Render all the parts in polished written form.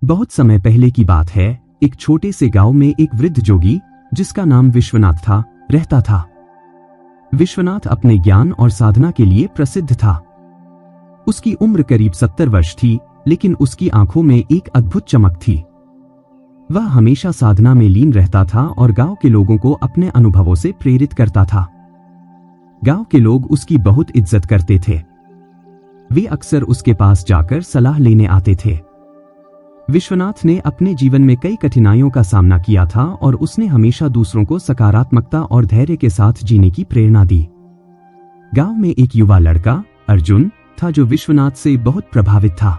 बहुत समय पहले की बात है। एक छोटे से गांव में एक वृद्ध जोगी, जिसका नाम विश्वनाथ था, रहता था। विश्वनाथ अपने ज्ञान और साधना के लिए प्रसिद्ध था। उसकी उम्र करीब 70 वर्ष थी, लेकिन उसकी आंखों में एक अद्भुत चमक थी। वह हमेशा साधना में लीन रहता था और गांव के लोगों को अपने अनुभवों से प्रेरित करता था। गांव के लोग उसकी बहुत इज्जत करते थे। वे अक्सर उसके पास जाकर सलाह लेने आते थे। विश्वनाथ ने अपने जीवन में कई कठिनाइयों का सामना किया था और उसने हमेशा दूसरों को सकारात्मकता और धैर्य के साथ जीने की प्रेरणा दी। गांव में एक युवा लड़का अर्जुन था जो विश्वनाथ से बहुत प्रभावित था।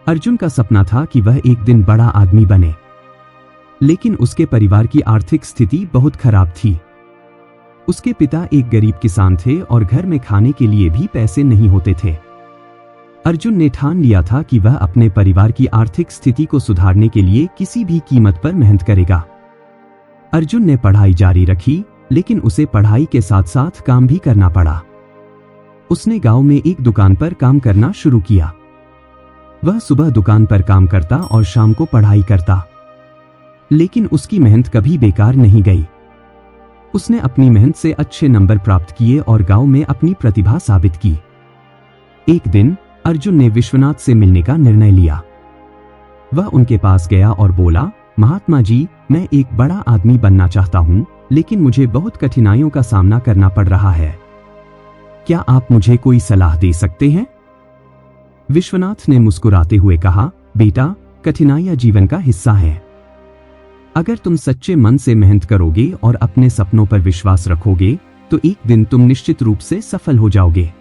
अर्जुन का सपना था कि वह एक दिन बड़ा आदमी बने, लेकिन उसके परिवार की आर्थिक स्थिति बहुत खराब थी। उसके पिता एक गरीब किसान थे और घर में खाने के लिए भी पैसे नहीं होते थे। अर्जुन ने ठान लिया था कि वह अपने परिवार की आर्थिक स्थिति को सुधारने के लिए किसी भी कीमत पर मेहनत करेगा। अर्जुन ने पढ़ाई जारी रखी, लेकिन उसे पढ़ाई के साथ साथ काम भी करना पड़ा। उसने गांव में एक दुकान पर काम करना शुरू किया। वह सुबह दुकान पर काम करता और शाम को पढ़ाई करता, लेकिन उसकी मेहनत कभी बेकार नहीं गई। उसने अपनी मेहनत से अच्छे नंबर प्राप्त किए और गांव में अपनी प्रतिभा साबित की। एक दिन अर्जुन ने विश्वनाथ से मिलने का निर्णय लिया। वह उनके पास गया और बोला, महात्मा जी, मैं एक बड़ा आदमी बनना चाहता हूं, लेकिन मुझे बहुत कठिनाइयों का सामना करना पड़ रहा है। क्या आप मुझे कोई सलाह दे सकते हैं? विश्वनाथ ने मुस्कुराते हुए कहा, बेटा, कठिनाइयां जीवन का हिस्सा हैं। अगर तुम सच्चे मन से मेहनत करोगे और अपने सपनों पर विश्वास रखोगे, तो एक दिन तुम निश्चित रूप से सफल हो जाओगे।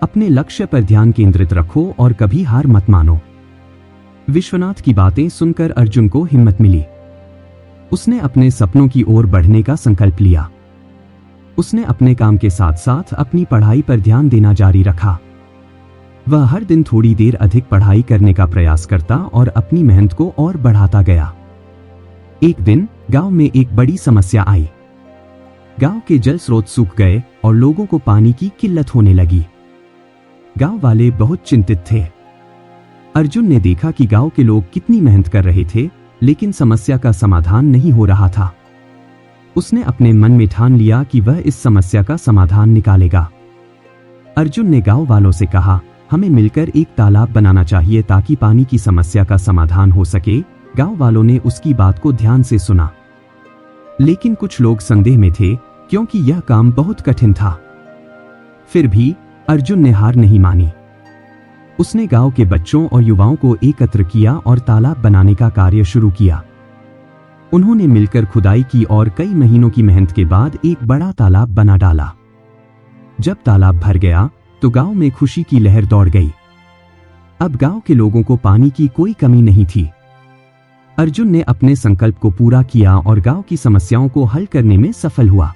अपने लक्ष्य पर ध्यान केंद्रित रखो और कभी हार मत मानो। विश्वनाथ की बातें सुनकर अर्जुन को हिम्मत मिली। उसने अपने सपनों की ओर बढ़ने का संकल्प लिया। उसने अपने काम के साथ साथ अपनी पढ़ाई पर ध्यान देना जारी रखा। वह हर दिन थोड़ी देर अधिक पढ़ाई करने का प्रयास करता और अपनी मेहनत को और बढ़ाता गया। एक दिन गांव में एक बड़ी समस्या आई। गांव के जल स्रोत सूख गए और लोगों को पानी की किल्लत होने लगी। गांव वाले बहुत चिंतित थे। अर्जुन ने देखा कि गांव के लोग कितनी मेहनत कर रहे थे, लेकिन समस्या का समाधान नहीं हो रहा था। उसने अपने मन में ठान लिया कि वह इस समस्या का समाधान निकालेगा। अर्जुन ने गांव वालों से कहा, हमें मिलकर एक तालाब बनाना चाहिए ताकि पानी की समस्या का समाधान हो सके। गांव वालों ने उसकी बात को ध्यान से सुना, लेकिन कुछ लोग संदेह में थे क्योंकि यह काम बहुत कठिन था। फिर भी अर्जुन ने हार नहीं मानी। उसने गांव के बच्चों और युवाओं को एकत्र किया और तालाब बनाने का कार्य शुरू किया। उन्होंने मिलकर खुदाई की और कई महीनों की मेहनत के बाद एक बड़ा तालाब बना डाला। जब तालाब भर गया तो गांव में खुशी की लहर दौड़ गई। अब गांव के लोगों को पानी की कोई कमी नहीं थी। अर्जुन ने अपने संकल्प को पूरा किया और गांव की समस्याओं को हल करने में सफल हुआ।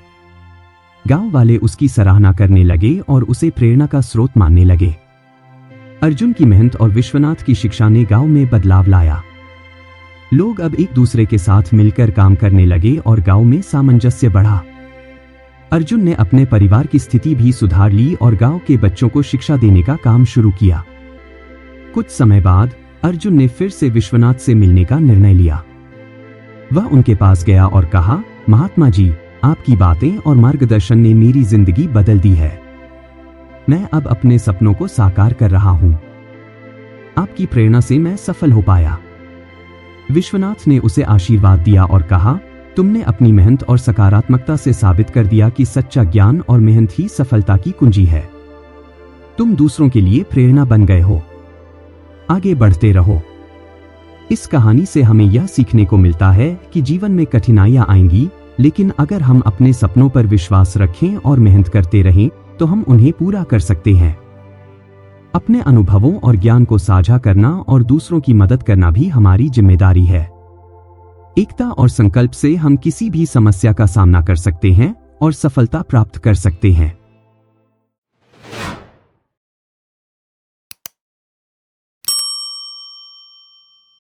गांव वाले उसकी सराहना करने लगे और उसे प्रेरणा का स्रोत मानने लगे। अर्जुन की मेहनत और विश्वनाथ की शिक्षा ने गांव में बदलाव लाया। लोग अब एक दूसरे के साथ मिलकर काम करने लगे और गांव में सामंजस्य बढ़ा। अर्जुन ने अपने परिवार की स्थिति भी सुधार ली और गांव के बच्चों को शिक्षा देने का काम शुरू किया। कुछ समय बाद अर्जुन ने फिर से विश्वनाथ से मिलने का निर्णय लिया। वह उनके पास गया और कहा, महात्मा जी, आपकी बातें और मार्गदर्शन ने मेरी जिंदगी बदल दी है। मैं अब अपने सपनों को साकार कर रहा हूं। आपकी प्रेरणा से मैं सफल हो पाया। विश्वनाथ ने उसे आशीर्वाद दिया और कहा, तुमने अपनी मेहनत और सकारात्मकता से साबित कर दिया कि सच्चा ज्ञान और मेहनत ही सफलता की कुंजी है। तुम दूसरों के लिए प्रेरणा बन गए हो। आगे बढ़ते रहो। इस कहानी से हमें यह सीखने को मिलता है कि जीवन में कठिनाइयां आएंगी, लेकिन अगर हम अपने सपनों पर विश्वास रखें और मेहनत करते रहें तो हम उन्हें पूरा कर सकते हैं। अपने अनुभवों और ज्ञान को साझा करना और दूसरों की मदद करना भी हमारी जिम्मेदारी है। एकता और संकल्प से हम किसी भी समस्या का सामना कर सकते हैं और सफलता प्राप्त कर सकते हैं।